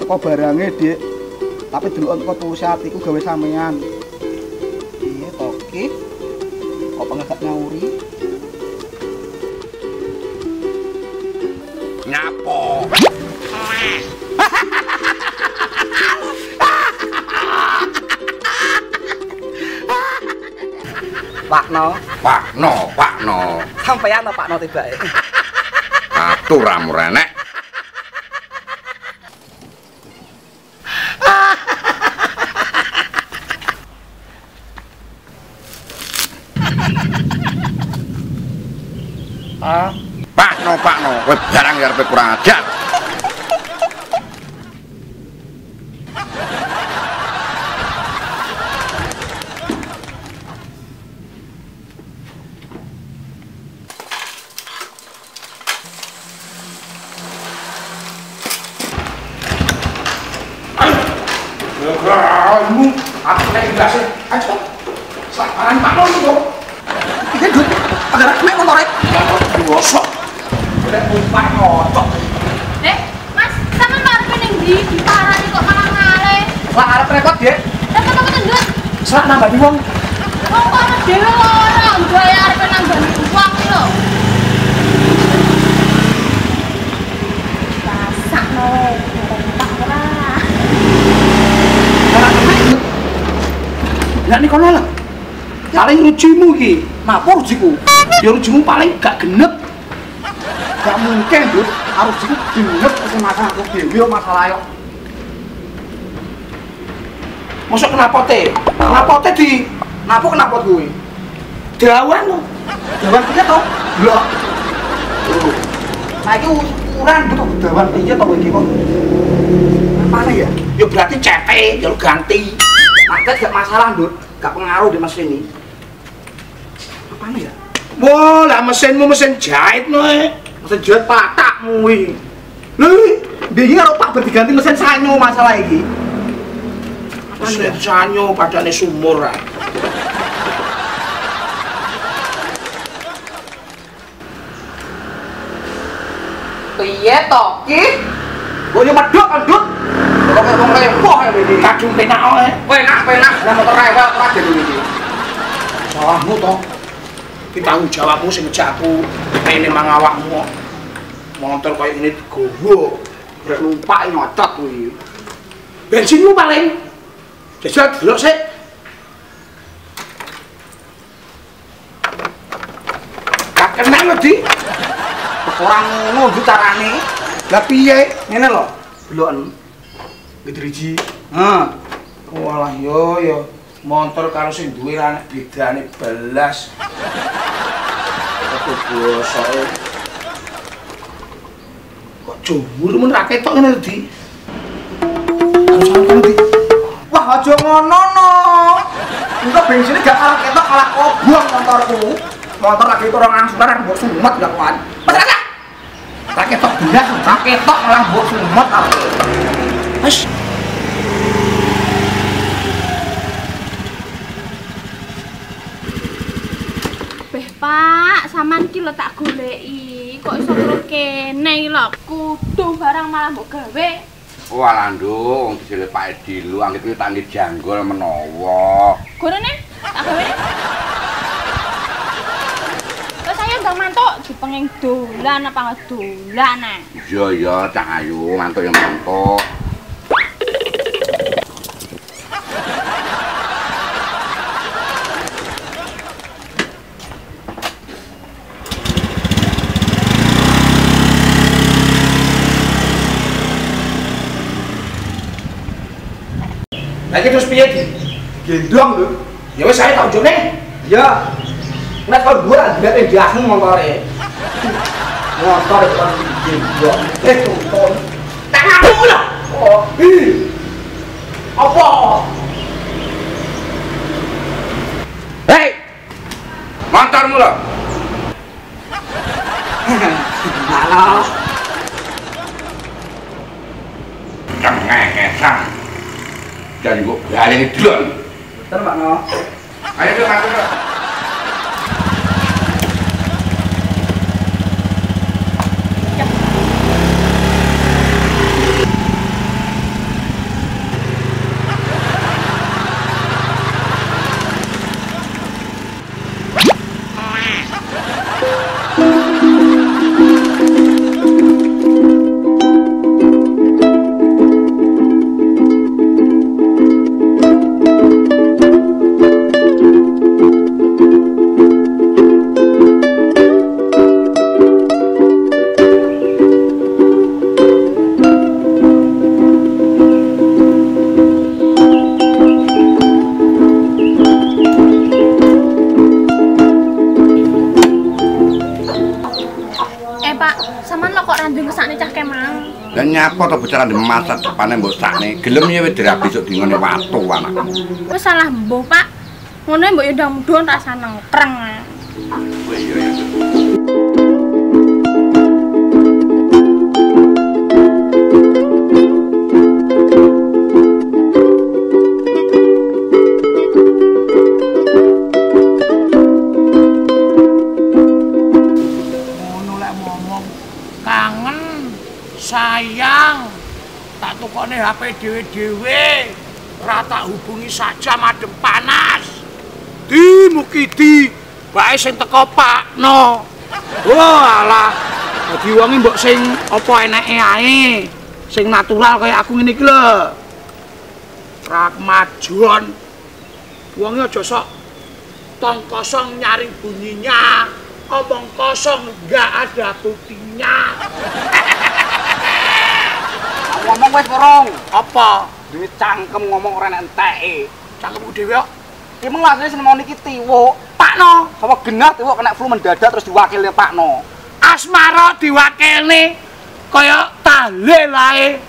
teko barange, Dik. Tapi delok teko tulus atiku gawe sampean. Piye to, Ki? Kok pengagak nyauri? Nyapo? Pakno. Sampeyan to Pakno tibake. Atur ramu renek. Pakno, kowe barang ya arep kurang ajar. Kamu, aku nek jelasin. Ayo. Sabaran Pakno itu. Iki Dut, agak mek motore. Bosok. Nek numpak ngocok. Mas, sampean arep ning ndi? Diparani kok malah ngalih. Lah arep repot, Dik. Lah kok tendut? Serak nambani wong. Wong kono dhewe ora ndaya arep nambani wong iki lho. Rasakno. Tak ora. Lah nek kono lah. Paling rujimu iki, napa rujiku? Ya rujimu paling gak genep. Gak mungkin, Dut. Rujiku genep sing masalah aku dhewe masalah yo. Mosok kenapa te? Kenapa te di kenapa kuwi? Dawan lho. Dawan piye to? Lho. Nah iki ukuran betul dawan piye to iki kok? Apane ya? Ya berarti CP, ya ganti. Ada gak masalah, Dut. Gak pengaruh di mesin ini. Apane ya? Wah, lah mesinmu mesin jahit no. Mesin jahit patakmu iki. Lho, iki karo Pak berdiganti mesin sanyo masalah iki. Mesin sanyo padane sumur ah. Piye to, Ki? Kok yo medhok kan, Dut? Kok wong repoh iki kadung penak ae. Penak, lah motor rewel ora dene iki. Salahmu to. Ki tanggung jawabmu sing ngejak aku ngene mang awakmu. Motor koyo ngene digowo. Brek numpak nyocot kuwi. Bensinmu paling. Jajal delok sik. Gak kena lho, Di. Orang ngono Dut carane. Lah piye? Ngene lho, deloken. Gedriji. Walah yo motor karo sing duwe anak bedane belas. Aku bosoke. Kok jumur men ra ketok ngene lho, Di. Sampeyan Di. Wah, aja ngono no. Engko bensinnya gak malah ketok malah kobong motorku. Motor lagi turun angsuran mbok sumet gak kuat. Bener gak? Tak ketok belas, tak ketok malah mbok sumet aku. Wes. Pak, sampean iki lho tak goleki. Kok iso terus kene iki lho. Kudu barang malah mbok gawe. Walah nduk, wong disile Pak Edi lu anggit kuwi tanggit janggol menawa. Gorene tak gawe. Kok saya ndang mantuk dipenging dolan apa ngedolan ah. Iya, Cak Ayu, mantuk ya mantuk. Lagi terus piye Di? Gendong lho. Ya wis saya tak jone. Ya. Nek kok gua lihat yang diasung motore. Motor itu kan gendong. Tonton. Tak ngaku lho. Oh, apa? Hei! Motormu lho. Halo. Cengengesan. Dan kok baleni dulur. Bener, Pak No. Ayo Dul, masuk Dul. cah kemang. Lah nyapa to bocah ndek masa depane mbok sakne. Gelem ya wis dirabi besok dingone watu anakku. Wis salah mbuh, Pak. Ngono mbok yo ndang-ndang rasa nengkreng. Oh iya. Sayang, tak tukone HP dhewe-dhewe, ora tak hubungi saja madem panas. Di Mukidi, bae sing teko Pakno. Oh alah, dadi wong mbok sing apa eneke ae, sing natural kaya aku ngene iki lho. Rak majon. Wonge aja sok tong kosong nyaring bunyinya, omong kosong enggak ada buktinya. Ngomong wis kurung. Apa? Duwe cangkem ngomong ora enteke. Cangkemku dhewe kok. Ki mung lasane semono iki tiwuk. Pakno, sapa genah tiwuk kena flu mendadak terus diwakilne Pakno. Asmara diwakilne kaya tahlil ae.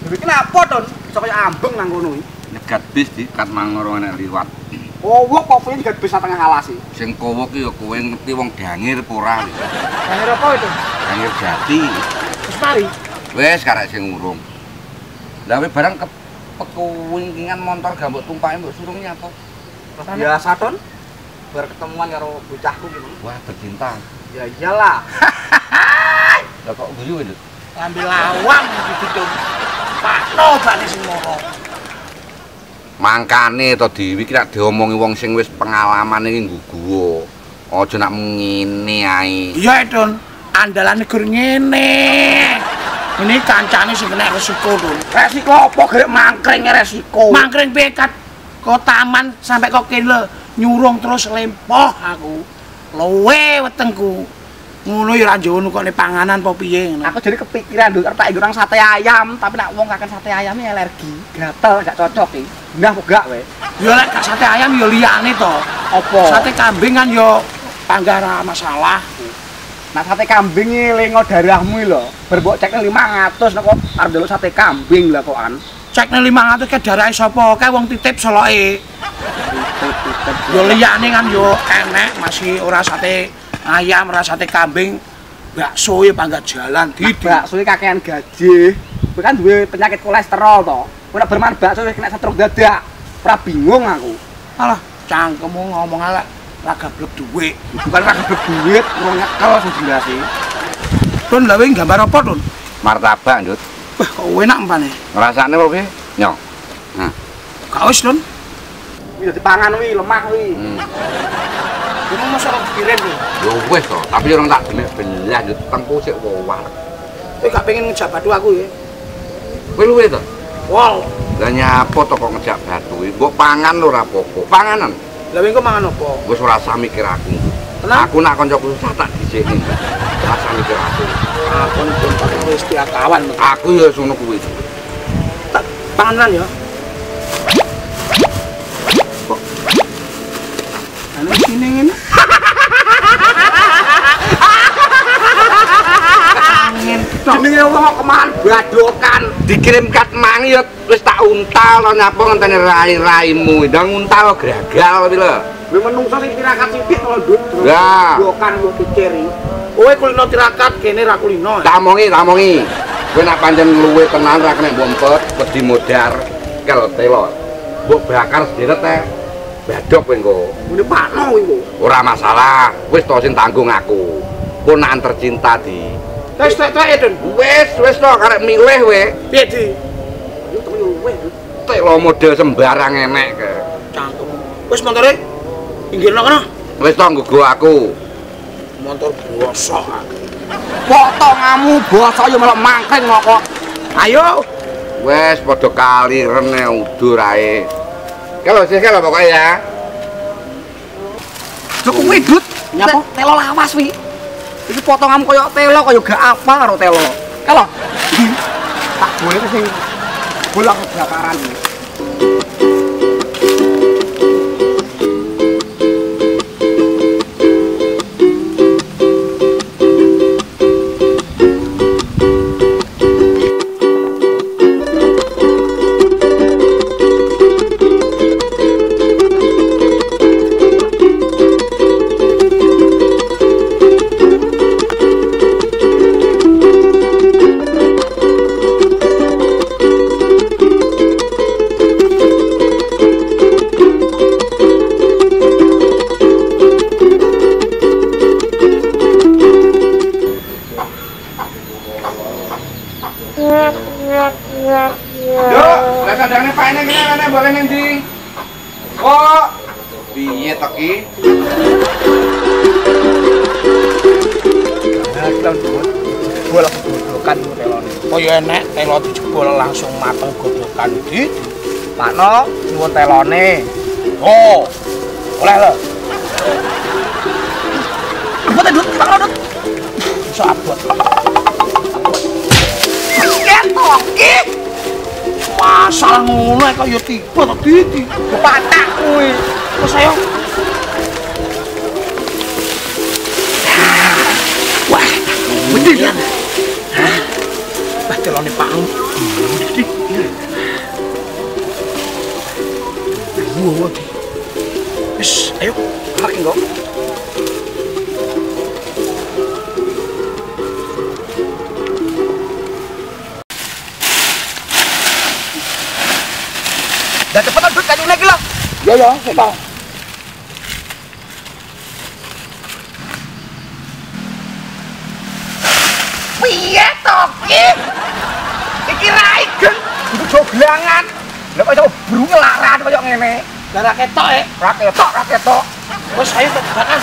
Iki napa, Don? Iso kaya ambeng nang kono iki. Nyegat bis di kat mangoro enek liwat. Kowok kok pengen gak bisa tengah alas iki. Sing kowo ki ya kowe ngerti wong Dangir apa ora? Dangir apa itu? Dangir Jati. Wis mari. Wis karek sing urung. Lah kowe barang kepekuwingan motor gak mbok tumpake mbok suruh nyapa? Biasa, Don. Berketemuan karo bocahku gitu. Wah, bercinta. Ya iyalah. Lah kok guyu lho? Ngambil lawang gitu. Pakno bane sing moro. Mangkane to Dewi ki nek diomongi wong sing wis pengalaman iki nggugu. Aja nak ngene ae. Iya, Don. Andalane gur ngene. Ini kancane sing kena resiko, Don. Resiko apa gerek mangkring resiko? Mangkring piye kat kok taman sampai kok kene nyurung terus lempoh aku. Luwe wetengku. Ngono ya ora njono kok ne panganan apa piye ngono. Aku jadi kepikiran lho, arep tak sate ayam, tapi nek wong kaken sate ayam alergi, gatel gak cocok iki. Nah kok gak we. Ya lek gak sate ayam ya liyane to. Apa? Sate kambing kan ya panggara masalah. Nah sate kambing iki lengo darahmu lho. Berbok cekne 500 nek kok arep ndelok sate kambing lah kokan. Cekne 500 ke darahe sapa? Kae wong titip soloke. Ya liyane kan ya enek masih ora sate ayam, ora sate kambing, bakso ya panggat jalan didi. Bakso iki kakean gaji. Kowe kan duwe penyakit kolesterol to. Kowe nek berman bakso wis kena stroke dadak. Ora bingung aku. Alah, cangkemmu ngomong ala ra gablek duwe. Bukan ora gablek duit, ora nyekel sing jelasi. Don lha wing gambar apa, Don? Martabak, Ndut. Wah, kok enak mpane. Ngrasane apa piye? Nyong. Nah, Gak wis, Don. Iki dadi pangan kuwi lemah kuwi. Ini masa ora dikirim lho. yo wis to, tapi orang tak demek belah Ndut tengku sik wowar. Kowe gak pengen ngejak batu aku ya? Kowe luwe to? Wow. Lah nyapa to kok ngejak batu iki? Mbok pangan lho ora apa-apa. Panganan. Lah wing kok mangan apa? Wis ora usah mikir aku. Tenang. Aku nak kancaku susah tak dhisiki. Ora usah mikir aku. Aku pun pakai wis kawan. Aku ya ngono kuwi. Tak panganan ya. Kok ana sini ngene. Angin tok. Jenenge wong kok kemahan badokan. Dikirim kat mangi ya wis tak untal to nyapa ngenteni rai-raimu. Ndang untal gagal tapi lho. Kuwi menungso sing tirakat sithik to, Ndut. Lah. Badokan yo diceri. Kowe kulino tirakat kene ra kulino. Tamongi. Kowe nak pancen luwe tenan ra kena mbompet, wedi modar kel telo. Mbok bakar sederet teh. Badok kowe engko. Ngene pakno kuwi kok. Ora masalah, wis to sing tanggung aku. Ponakan tercinta di. Wis tek Don. Wis to karek milih we. Piye di? Yo temen yo weh. Tek lo model sembarang enek ke. Cangkem. Wis montore pinggirno kono. Wis to nggo aku. Motor bosok aku. Potonganmu basa yo melok mangkring kok. Ayo. Wes padha kali rene udur ae. Kalau sih kalau pokoknya ya. Cukup widut. Nyapa? Telo lawas wi. Iki potonganmu koyo telo koyo gak apa karo telo. Kalau tak boleh sing bola kebakaran iki. Kadangnya Pak ini gini boleh nanti. Kok piye to ki? Jebol godokan telone. Kaya enek telo dijebol langsung mateng godokan iki. Pakno nyuwun telone. Oh. Oleh lho. Abot Dut, Pak Dut. Iso abot. Ketok iki. Masalah ngono kaya tiba to Diti. Patak kuwi. Wes ayo. Wah, bener ya. Bah telone Pak. Wow. Wes ayo. Arek engko. Dah cepetan Dut kanyune iki lho. Ya, Pak. Piye to ki? Iki raigeng kudu joglangan. Lah kok iso brunge laran kaya ngene. Lah ra ketok e. Ra ketok. Wes ayo tebakan.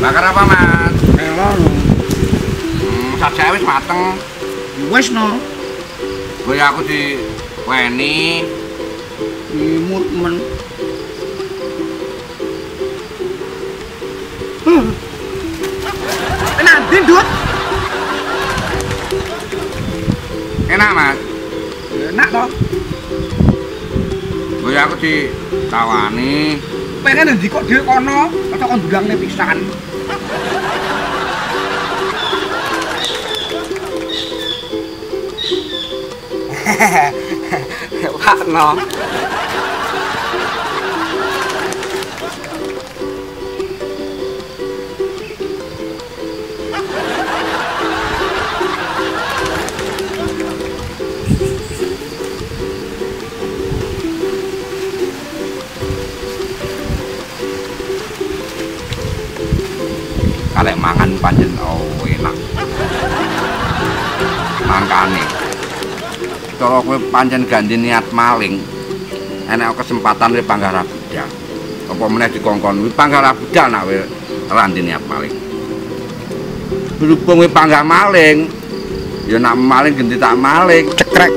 Bakar apa, Mas? Telon. Sajake wis mateng. Wes no. Gue aku di weni. Imut men. Enak Dut. Enak, Mas. Enak to. Gue aku ditawani. Pengen ndi kok dhewe kono, kok kon ndulangne pisan. Wakno. Kalek mangan pancen enak. Mangkane. Cara kowe pancen ganti niat maling. Enek kesempatan le Panggara Budal. Apa meneh dikongkon kuwi Panggara Budal nak kowe ranti niat maling. Berhubung kowe panggah maling, ya nak maling ganti tak maling. Cekrek.